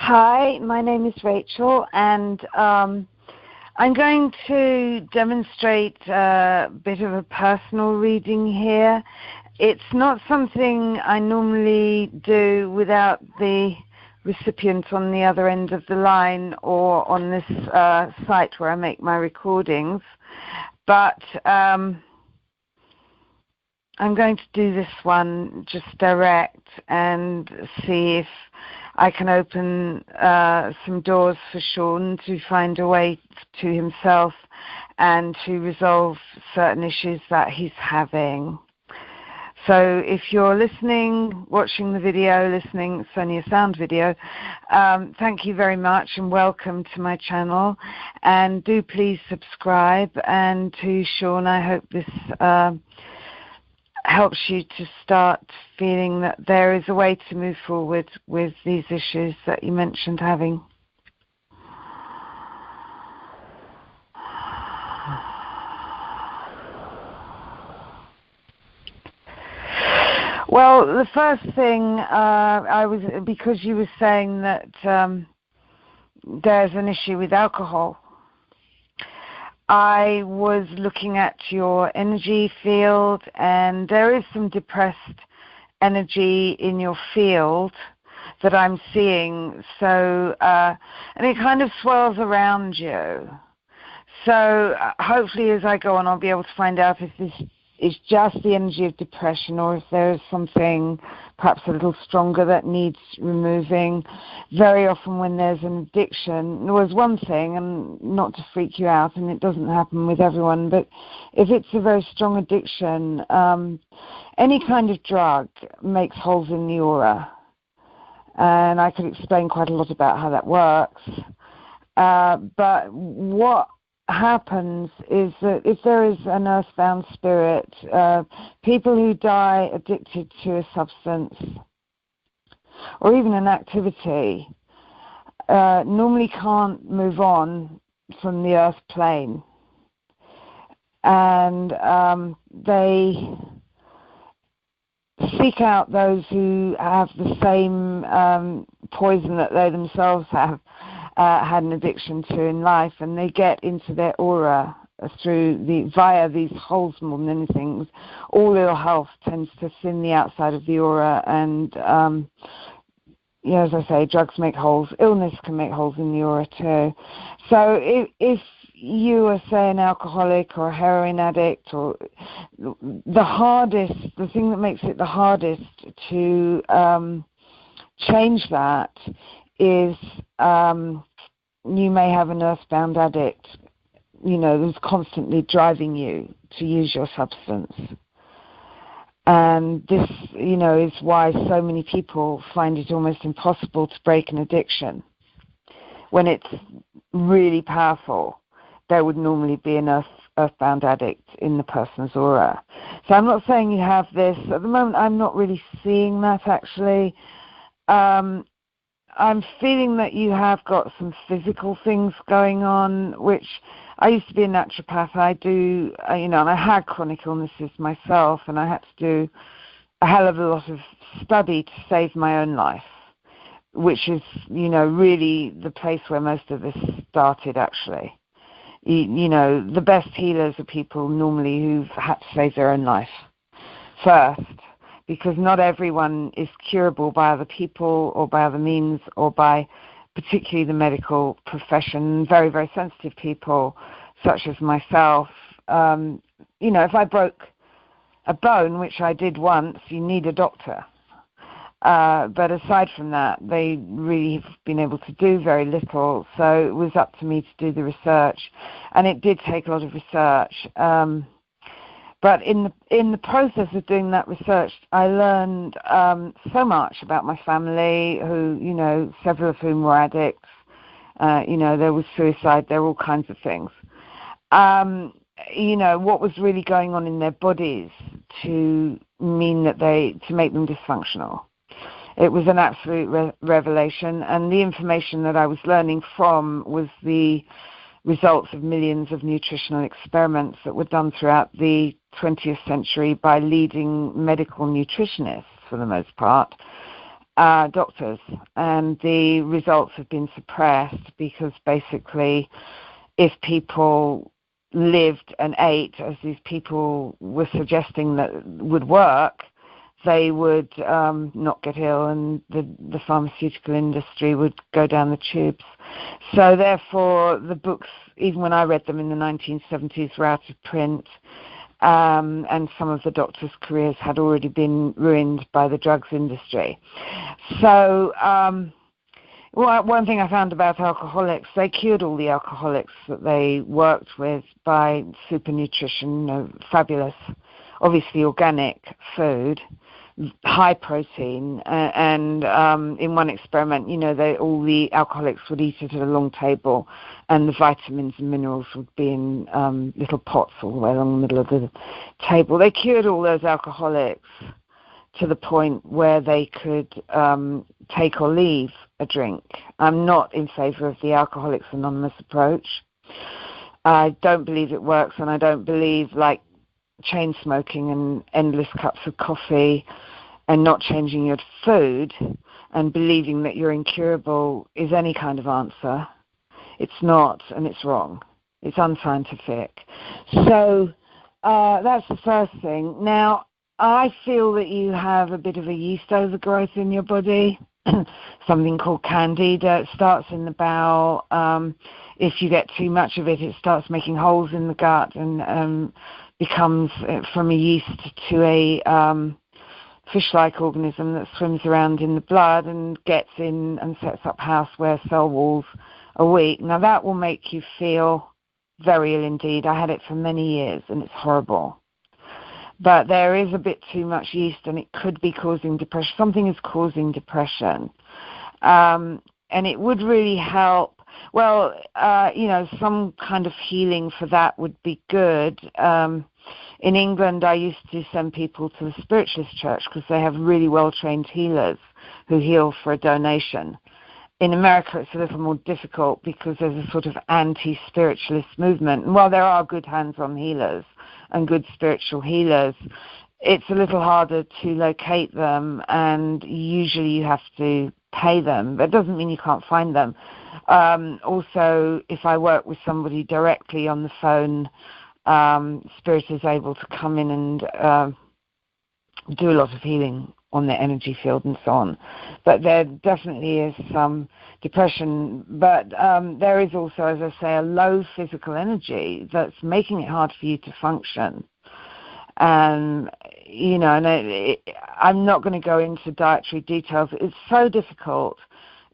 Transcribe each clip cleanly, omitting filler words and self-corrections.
Hi, my name is Rachel, and I'm going to demonstrate a bit of a personal reading here. It's not something I normally do without the recipient on the other end of the line or on this site where I make my recordings, but I'm going to do this one just direct and see if I can open some doors for Sean to find a way to himself and to resolve certain issues that he's having. So if you're listening, watching the video, listening, it's only a sound video, thank you very much and welcome to my channel. And do please subscribe. And to Sean, I hope this helps you to start feeling that there is a way to move forward with these issues that you mentioned having. Well, the first thing because you were saying that there's an issue with alcohol. I was looking at your energy field, and there is some depressed energy in your field that I'm seeing. So, and it kind of swirls around you. So hopefully as I go on, I'll be able to find out if this is just the energy of depression or if there's something perhaps a little stronger that needs removing. Very often when there's an addiction, there was one thing, and not to freak you out, and it doesn't happen with everyone, but if it's a very strong addiction, any kind of drug makes holes in the aura. And I could explain quite a lot about how that works. But what happens is that if there is an earthbound spirit, people who die addicted to a substance or even an activity normally can't move on from the earth plane, and they seek out those who have the same poison that they themselves have had an addiction to in life, and they get into their aura via these holes more than anything. All ill health tends to thin the outside of the aura, and as I say, drugs make holes. Illness can make holes in the aura too. So if you are, say, an alcoholic or a heroin addict, or the thing that makes it the hardest to change that is you may have an earthbound addict, who's constantly driving you to use your substance. And this, is why so many people find it almost impossible to break an addiction. When it's really powerful, there would normally be an earthbound addict in the person's aura. So I'm not saying you have this. At the moment, I'm not really seeing that, actually. I'm feeling that you have got some physical things going on, which I used to be a naturopath. I do, and I had chronic illnesses myself, and I had to do a hell of a lot of study to save my own life, which is, really the place where most of this started, actually. The best healers are people normally who've had to save their own life first, because not everyone is curable by other people or by other means or by particularly the medical profession. Very, very sensitive people, such as myself. If I broke a bone, which I did once, you need a doctor. But aside from that, they really have been able to do very little. So it was up to me to do the research, and it did take a lot of research. But in the process of doing that research, I learned so much about my family, who, several of whom were addicts. There was suicide, there were all kinds of things. What was really going on in their bodies to make them dysfunctional. It was an absolute revelation, and the information that I was learning from was the results of millions of nutritional experiments that were done throughout the 20th century by leading medical nutritionists, for the most part. doctors, and the results have been suppressed because basically if people lived and ate as these people were suggesting that would work, they would not get ill, and the pharmaceutical industry would go down the tubes. So therefore the books, even when I read them in the 1970s, were out of print, and some of the doctors' careers had already been ruined by the drugs industry. So one thing I found about alcoholics, they cured all the alcoholics that they worked with by super nutrition, fabulous, obviously organic food, high protein, and in one experiment, all the alcoholics would eat it at a long table, and the vitamins and minerals would be in little pots all the way along the middle of the table. They cured all those alcoholics to the point where they could take or leave a drink. I'm not in favor of the Alcoholics Anonymous approach. I don't believe it works, and I don't believe chain smoking and endless cups of coffee and not changing your food and believing that you're incurable is any kind of answer. It's not, and it's wrong. It's unscientific. So that's the first thing. Now, I feel that you have a bit of a yeast overgrowth in your body, something called candida. It starts in the bowel. If you get too much of it, it starts making holes in the gut and becomes from a yeast to a fish-like organism that swims around in the blood and gets in and sets up house where cell walls are weak. Now that will make you feel very ill indeed. I had it for many years and it's horrible. But there is a bit too much yeast and it could be causing depression. Something is causing depression. And it would really help. Well, some kind of healing for that would be good. In England, I used to send people to the Spiritualist Church because they have really well-trained healers who heal for a donation. In America, it's a little more difficult because there's a sort of anti-spiritualist movement. And while there are good hands-on healers and good spiritual healers, it's a little harder to locate them, and usually you have to pay them. But it doesn't mean you can't find them. Also, if I work with somebody directly on the phone, Spirit is able to come in and do a lot of healing on their energy field and so on. But there definitely is some depression. But there is also, as I say, a low physical energy that's making it hard for you to function. And, I'm not going to go into dietary details. It's so difficult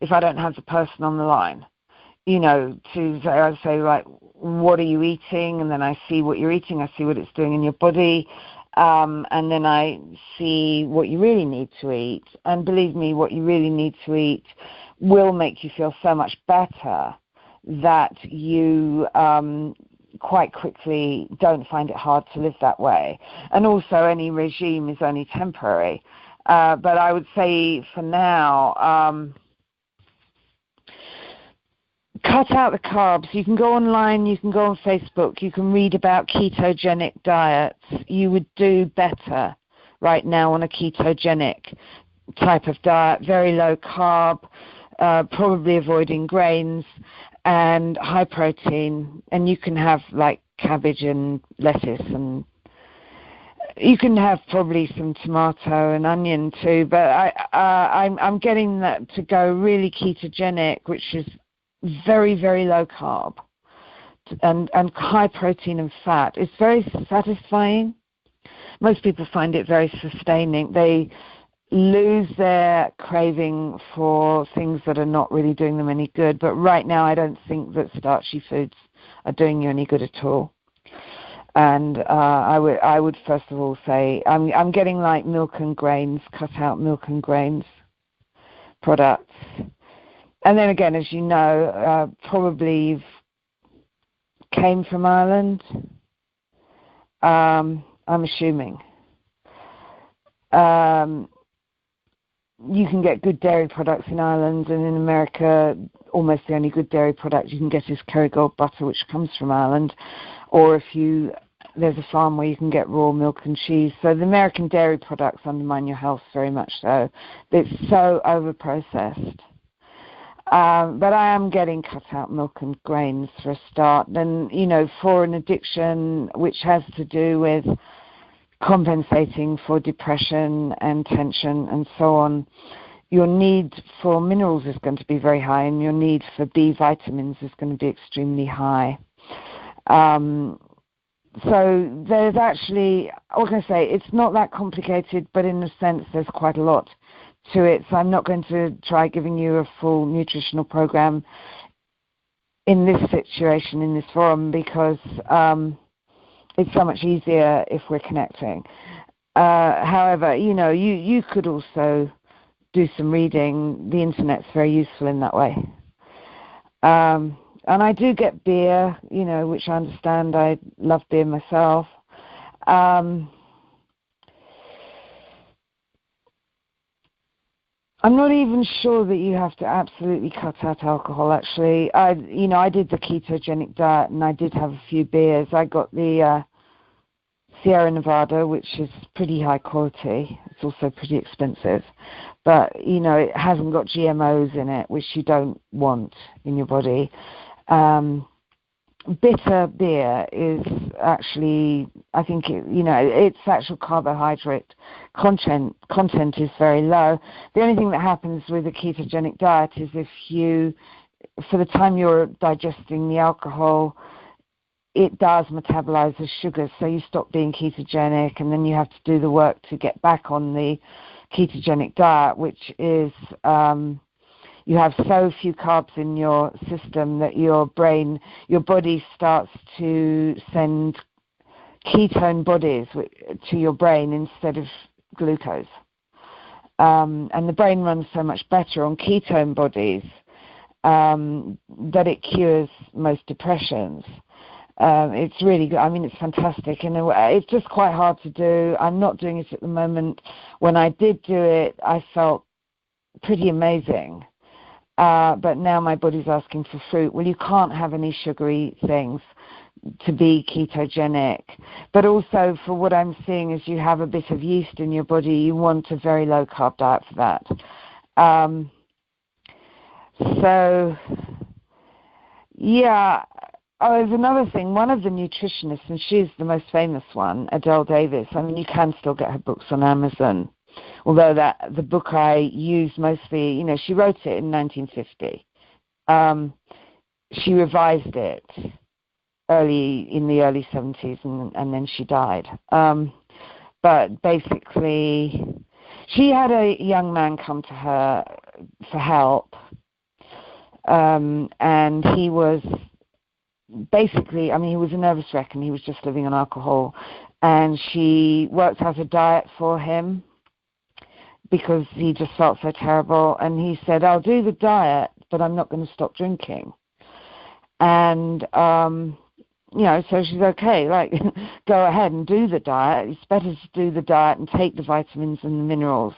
if I don't have the person on the line, to say, what are you eating? And then I see what you're eating. I see what it's doing in your body. And then I see what you really need to eat. And believe me, what you really need to eat will make you feel so much better that you quite quickly don't find it hard to live that way. And also any regime is only temporary. But I would say for now, cut out the carbs. You can go online, you can go on Facebook, you can read about ketogenic diets. You would do better right now on a ketogenic type of diet, very low carb, probably avoiding grains and high protein. And you can have cabbage and lettuce, and you can have probably some tomato and onion too. But I'm getting that to go really ketogenic, which is very, very low carb and high protein and fat. It's very satisfying. Most people find it very sustaining. They lose their craving for things that are not really doing them any good. But right now, I don't think that starchy foods are doing you any good at all. And I would first of all say I'm getting milk and grains, cut out milk and grains products. And then again, as you know, probably you've came from Ireland. I'm assuming. You can get good dairy products in Ireland, and in America, almost the only good dairy product you can get is Kerrygold butter, which comes from Ireland. Or if you there's a farm where you can get raw milk and cheese. So the American dairy products undermine your health very much so. It's so over-processed. But I am getting cut out milk and grains for a start. And, for an addiction which has to do with compensating for depression and tension and so on, your need for minerals is going to be very high, and your need for B vitamins is going to be extremely high. So there's actually, what can I say, it's not that complicated, but in a sense there's quite a lot to it. So I'm not going to try giving you a full nutritional program in this situation, in this forum, because it's so much easier if we're connecting. However, you could also do some reading. The internet's very useful in that way. And I do get beer, which I understand. I love beer myself. I'm not even sure that you have to absolutely cut out alcohol, actually. I did the ketogenic diet, and I did have a few beers. I got the Sierra Nevada, which is pretty high quality. It's also pretty expensive. But, it hasn't got GMOs in it, which you don't want in your body. Bitter beer is actually, I think, its actual carbohydrate content is very low. The only thing that happens with a ketogenic diet is if for the time you're digesting the alcohol, it does metabolize as sugars, so you stop being ketogenic, and then you have to do the work to get back on the ketogenic diet, which is you have so few carbs in your system that your body starts to send ketone bodies to your brain instead of glucose. And the brain runs so much better on ketone bodies that it cures most depressions. It's really good. I mean, it's fantastic. It's just quite hard to do. I'm not doing it at the moment. When I did do it, I felt pretty amazing. But now my body's asking for fruit. Well, you can't have any sugary things to be ketogenic. But also, for what I'm seeing is you have a bit of yeast in your body. You want a very low-carb diet for that. There's another thing. One of the nutritionists, and she's the most famous one, Adele Davis. I mean, you can still get her books on Amazon. Although the book I use mostly, she wrote it in 1950. She revised it in the early 70s, and then she died. But basically, she had a young man come to her for help, and he was basically, he was a nervous wreck, and he was just living on alcohol. And she worked out a diet for him, because he just felt so terrible. And he said, I'll do the diet, but I'm not going to stop drinking. And, so she's okay, go ahead and do the diet. It's better to do the diet and take the vitamins and the minerals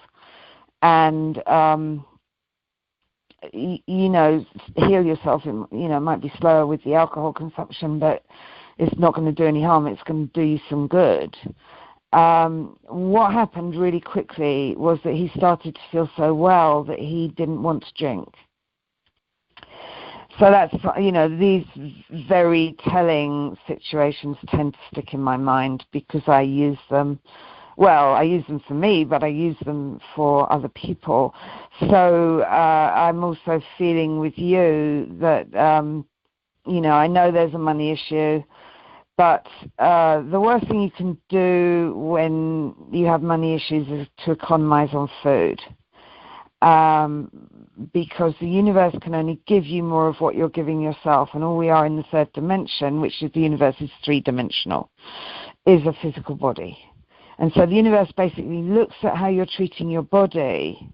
and, heal yourself. It might be slower with the alcohol consumption, but it's not going to do any harm. It's going to do you some good. What happened really quickly was that he started to feel so well that he didn't want to drink. So that's, these very telling situations tend to stick in my mind because I use them. Well, I use them for me, but I use them for other people. So I'm also feeling with you that, I know there's a money issue. But the worst thing you can do when you have money issues is to economize on food, because the universe can only give you more of what you're giving yourself, and all we are in the third dimension, which is the universe is three-dimensional, is a physical body. And so the universe basically looks at how you're treating your body,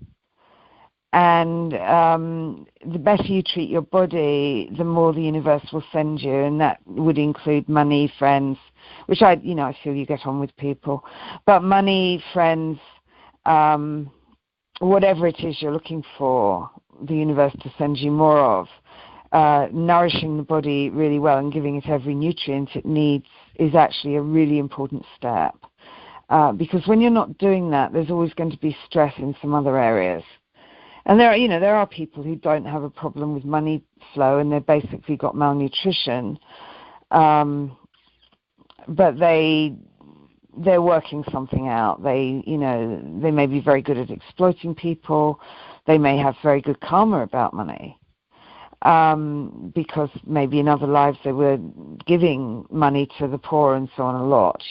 and the better you treat your body, the more the universe will send you, and that would include money, friends, which I feel you get on with people. But money, friends, whatever it is you're looking for, the universe to send you more of. nourishing the body really well and giving it every nutrient it needs is actually a really important step. Because when you're not doing that, there's always going to be stress in some other areas. And there are people who don't have a problem with money flow and they've basically got malnutrition, but they're working something out. They may be very good at exploiting people. They may have very good karma about money, because maybe in other lives they were giving money to the poor and so on a lot,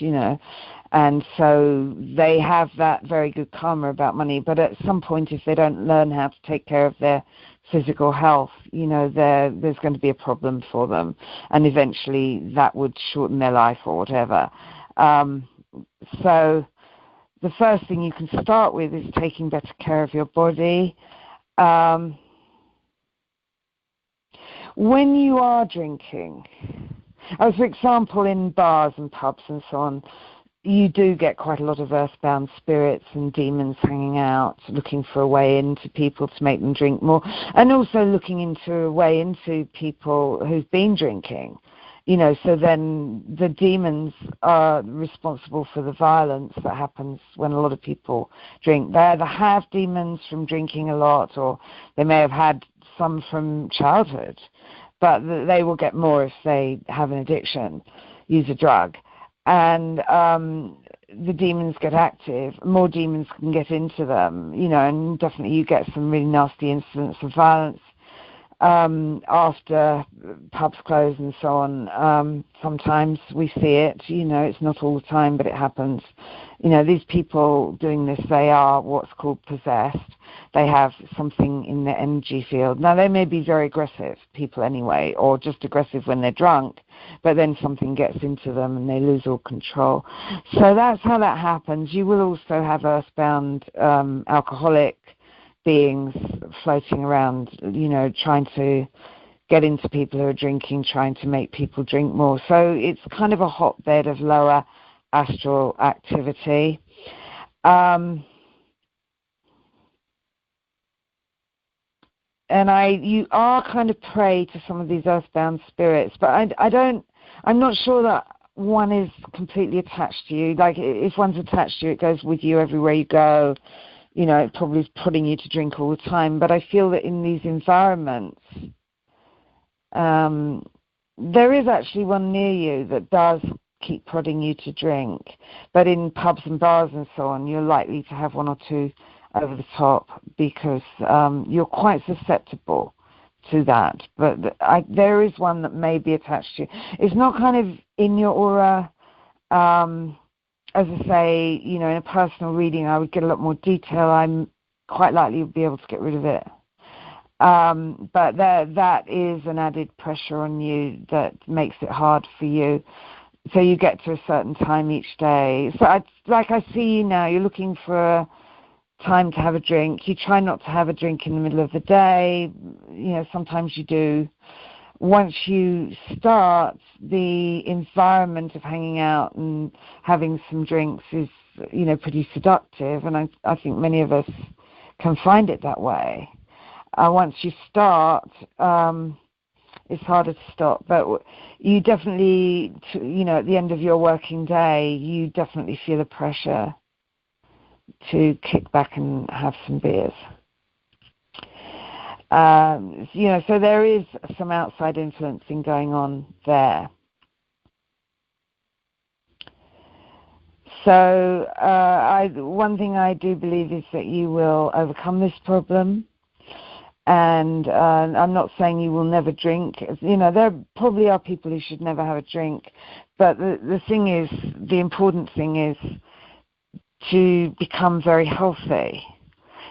and so they have that very good karma about money. But at some point, if they don't learn how to take care of their physical health, there's going to be a problem for them, and eventually that would shorten their life or whatever. So the first thing you can start with is taking better care of your body. When you are drinking, for example, in bars and pubs and so on, you do get quite a lot of earthbound spirits and demons hanging out, looking for a way into people to make them drink more, and also looking into a way into people who've been drinking. So then the demons are responsible for the violence that happens when a lot of people drink. They either have demons from drinking a lot, or they may have had some from childhood, but they will get more if they have an addiction, use a drug. And the demons get active, more demons can get into them, and definitely you get some really nasty incidents of violence after pubs close and so on. Sometimes we see it, it's not all the time, but it happens. These people doing this, they are what's called possessed. They have something in their energy field. Now, they may be very aggressive people anyway, or just aggressive when they're drunk, but then something gets into them and they lose all control. So that's how that happens. You will also have earthbound alcoholic beings floating around, trying to get into people who are drinking, trying to make people drink more. So it's kind of a hotbed of lower astral activity. And you are kind of prey to some of these earthbound spirits, but I'm not sure that one is completely attached to you. Like, if one's attached to you, it goes with you everywhere you go. It probably is prodding you to drink all the time. But I feel that in these environments, there is actually one near you that does keep prodding you to drink. But in pubs and bars and so on, you're likely to have one or two over the top, because you're quite susceptible to that. But there is one that may be attached to you. It's not kind of in your aura. As I say, in a personal reading, I would get a lot more detail. I'm quite likely to be able to get rid of it. But that is an added pressure on you that makes it hard for you. So you get to a certain time each day. So I see you now, you're looking for a time to have a drink. You try not to have a drink in the middle of the day. Sometimes you do. Once you start, the environment of hanging out and having some drinks is, pretty seductive, and I think many of us can find it that way. Once you start, it's harder to stop, but you definitely, at the end of your working day, you definitely feel the pressure to kick back and have some beers. So there is some outside influencing going on there. So one thing I do believe is that you will overcome this problem. And I'm not saying you will never drink. There probably are people who should never have a drink. But the thing is, the important thing is to become very healthy.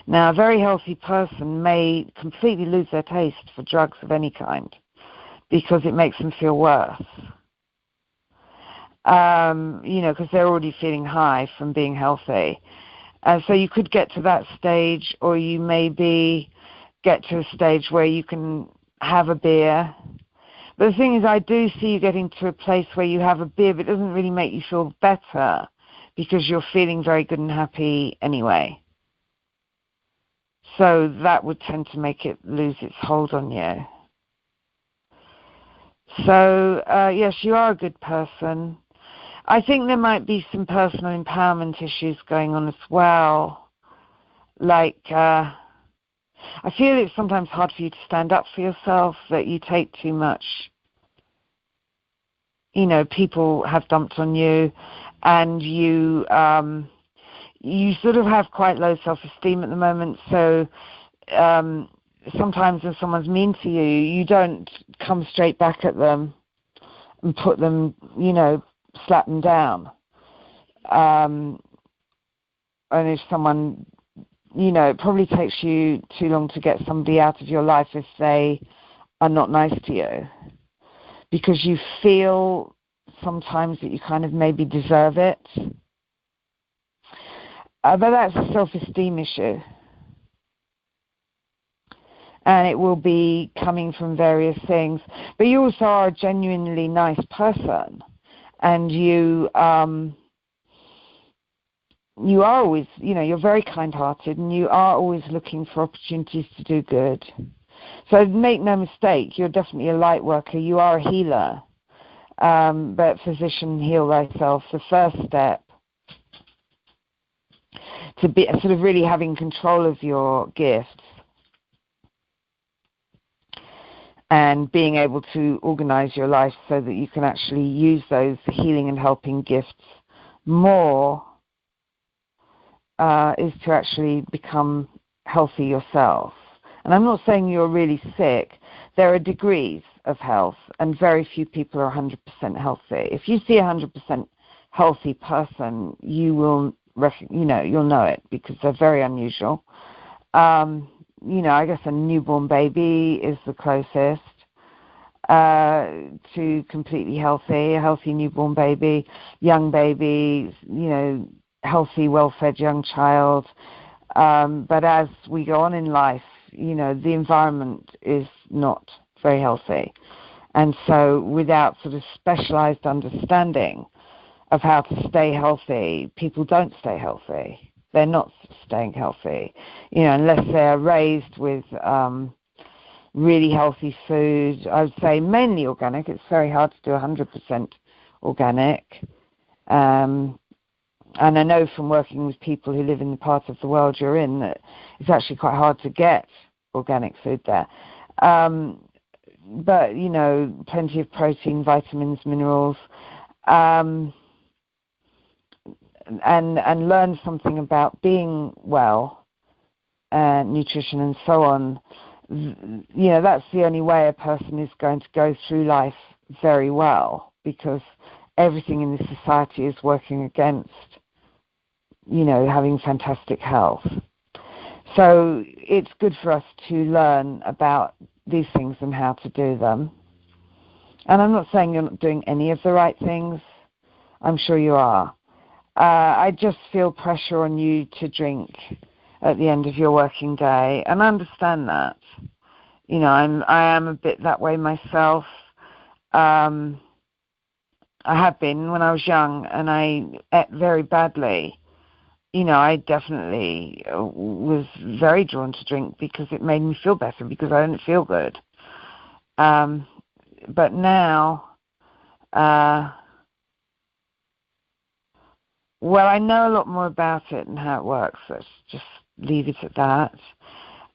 Now, a very healthy person may completely lose their taste for drugs of any kind because it makes them feel worse. Because they're already feeling high from being healthy. So you could get to that stage, or you maybe get to a stage where you can have a beer. But the thing is, I do see you getting to a place where you have a beer, but it doesn't really make you feel better because you're feeling very good and happy anyway. So that would tend to make it lose its hold on you. So, yes, you are a good person. I think there might be some personal empowerment issues going on as well. Like, I feel it's sometimes hard for you to stand up for yourself, that you take too much. You know, people have dumped on you, and you sort of have quite low self-esteem at the moment. So sometimes when someone's mean to you, you don't come straight back at them and put them, you know, slap them down. And if someone, you know, it probably takes you too long to get somebody out of your life if they are not nice to you, because you feel sometimes that you kind of maybe deserve it. But that's a self-esteem issue. And it will be coming from various things. But you also are a genuinely nice person. And you are always, you know, you're very kind-hearted, and you are always looking for opportunities to do good. So make no mistake, you're definitely a light worker. You are a healer. But physician, heal thyself. The first step to be sort of really having control of your gifts and being able to organize your life so that you can actually use those healing and helping gifts more is to actually become healthy yourself. And I'm not saying you're really sick. There are degrees of health, and very few people are 100% healthy. If you see a 100% healthy person, you will, you'll know it, because they're very unusual. You know, I guess a newborn baby is the closest to completely healthy. A healthy newborn baby, young baby, you know, healthy, well-fed young child. But as we go on in life, you know, the environment is not very healthy. And so without sort of specialized understanding of how to stay healthy, people don't stay healthy. They're not staying healthy, you know, unless they're raised with really healthy food. I would say mainly organic. It's very hard to do 100% organic. And I know from working with people who live in the part of the world you're in that it's actually quite hard to get organic food there. But, you know, plenty of protein, vitamins, minerals, and learn something about being well, nutrition and so on. You know, that's the only way a person is going to go through life very well, because everything in this society is working against, you know, having fantastic health. So it's good for us to learn about these things and how to do them. And I'm not saying you're not doing any of the right things. I'm sure you are. I just feel pressure on you to drink at the end of your working day, and I understand that. You know, I am a bit that way myself. I have been when I was young, and I ate very badly. You know, I definitely was very drawn to drink because it made me feel better, because I didn't feel good. But now, well, I know a lot more about it and how it works. Let's just leave it at that.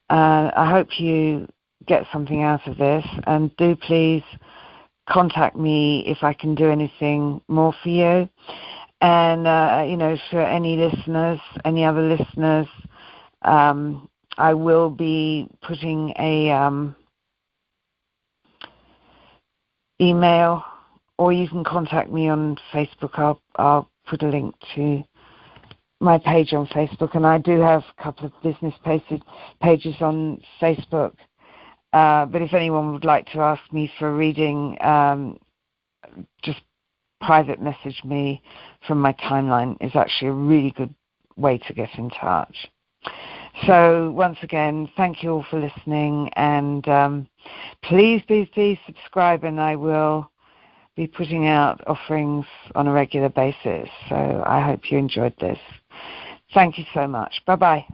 I hope you get something out of this, and do please contact me if I can do anything more for you. And, you know, for any listeners, any other listeners, I will be putting a email, or you can contact me on Facebook. I'll put a link to my page on Facebook, and I do have a couple of business pages on Facebook. But if anyone would like to ask me for a reading, just private message me from my timeline is actually a really good way to get in touch. So once again, thank you all for listening, and please subscribe, and I will be putting out offerings on a regular basis. So I hope you enjoyed this. Thank you so much. Bye-bye.